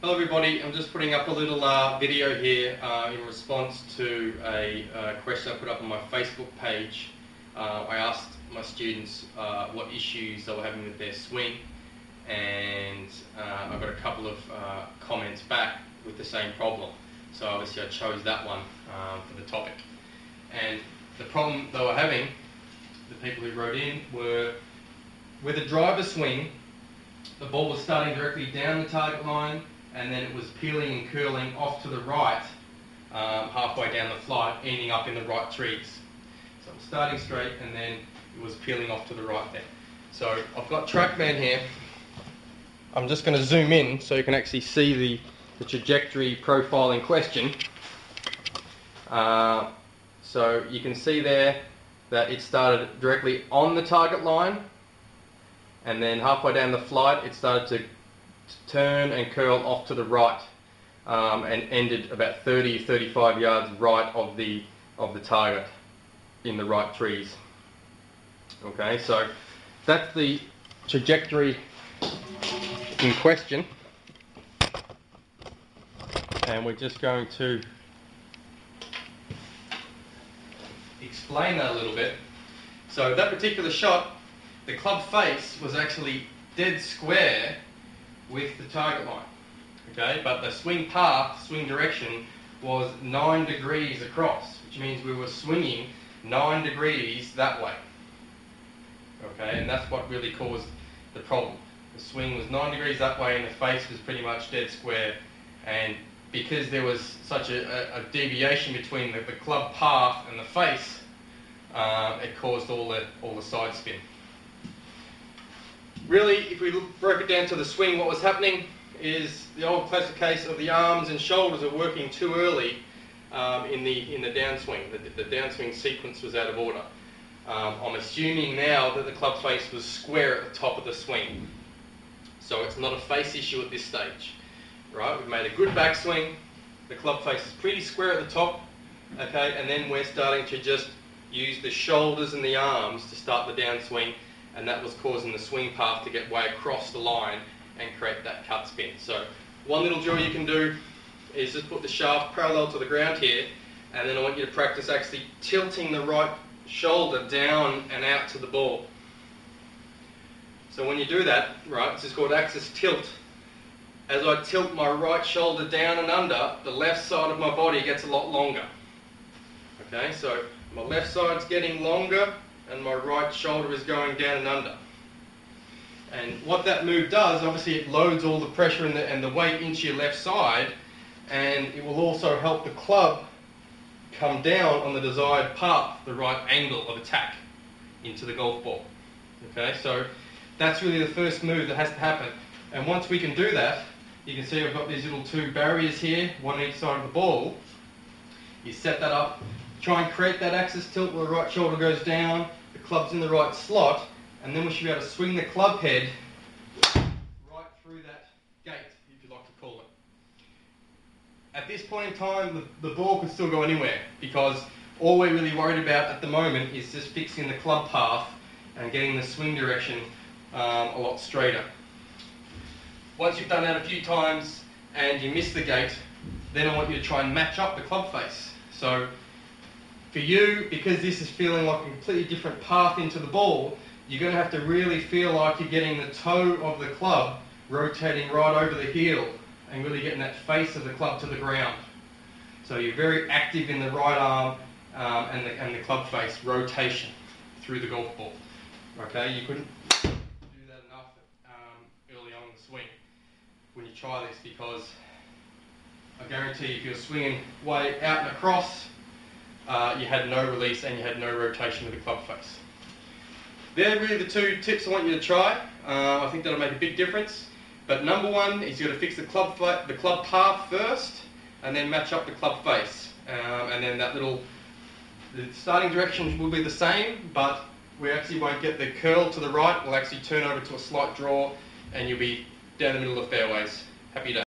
Hello everybody, I'm just putting up a little video here in response to a question I put up on my Facebook page. I asked my students what issues they were having with their swing, and I got a couple of comments back with the same problem. So obviously I chose that one for the topic. And the problem they were having, the people who wrote in, were with a driver swing, the ball was starting directly down the target line, and then it was peeling and curling off to the right halfway down the flight, ending up in the right trees. So it was starting straight and then it was peeling off to the right there. So I've got TrackMan here. I'm just going to zoom in so you can actually see the trajectory profile in question. So you can see there that it started directly on the target line, and then halfway down the flight it started to turn and curl off to the right, and ended about 30-35 yards right of the target in the right trees. Okay, so that's the trajectory in question, and we're just going to explain that a little bit. So that particular shot, the club face was actually dead square with the target line, okay, but the swing path, swing direction, was 9 degrees across, which means we were swinging 9 degrees that way, okay, and that's what really caused the problem. The swing was 9 degrees that way and the face was pretty much dead square, and because there was such a deviation between the club path and the face, it caused all the side spin. Really, if we broke it down to the swing, what was happening is the old classic case of the arms and shoulders are working too early in the downswing. The downswing sequence was out of order. I'm assuming now that the club face was square at the top of the swing. So it's not a face issue at this stage. Right? We've made a good backswing, the club face is pretty square at the top, okay, and then we're starting to just use the shoulders and the arms to start the downswing, and that was causing the swing path to get way across the line and create that cut spin. So one little drill you can do is just put the shaft parallel to the ground here, and then I want you to practice actually tilting the right shoulder down and out to the ball. So when you do that, right, this is called axis tilt. As I tilt my right shoulder down and under, the left side of my body gets a lot longer. Okay, so my left side's getting longer and my right shoulder is going down and under. And what that move does, obviously it loads all the pressure and the weight into your left side, and it will also help the club come down on the desired path, the right angle of attack into the golf ball. Okay, so that's really the first move that has to happen. And once we can do that, you can see I've got these little two barriers here, one on each side of the ball. You set that up, try and create that axis tilt where the right shoulder goes down, the club's in the right slot, and then we should be able to swing the club head right through that gate, if you like to call it. At this point in time, the ball could still go anywhere, because all we're really worried about at the moment is just fixing the club path and getting the swing direction a lot straighter. Once you've done that a few times and you miss the gate, then I want you to try and match up the club face. So for you, because this is feeling like a completely different path into the ball, you're going to have to really feel like you're getting the toe of the club rotating right over the heel and really getting that face of the club to the ground. So you're very active in the right arm and the club face rotation through the golf ball. Okay, you couldn't do that enough early on in the swing when you try this, because I guarantee if you're swinging way out and across, you had no release and you had no rotation of the club face. They're really the two tips I want you to try. I think that'll make a big difference. But number one is you've got to fix the club path first, and then match up the club face. And then the starting direction will be the same, but we actually won't get the curl to the right. We'll actually turn over to a slight draw, and you'll be down the middle of the fairways. Happy day.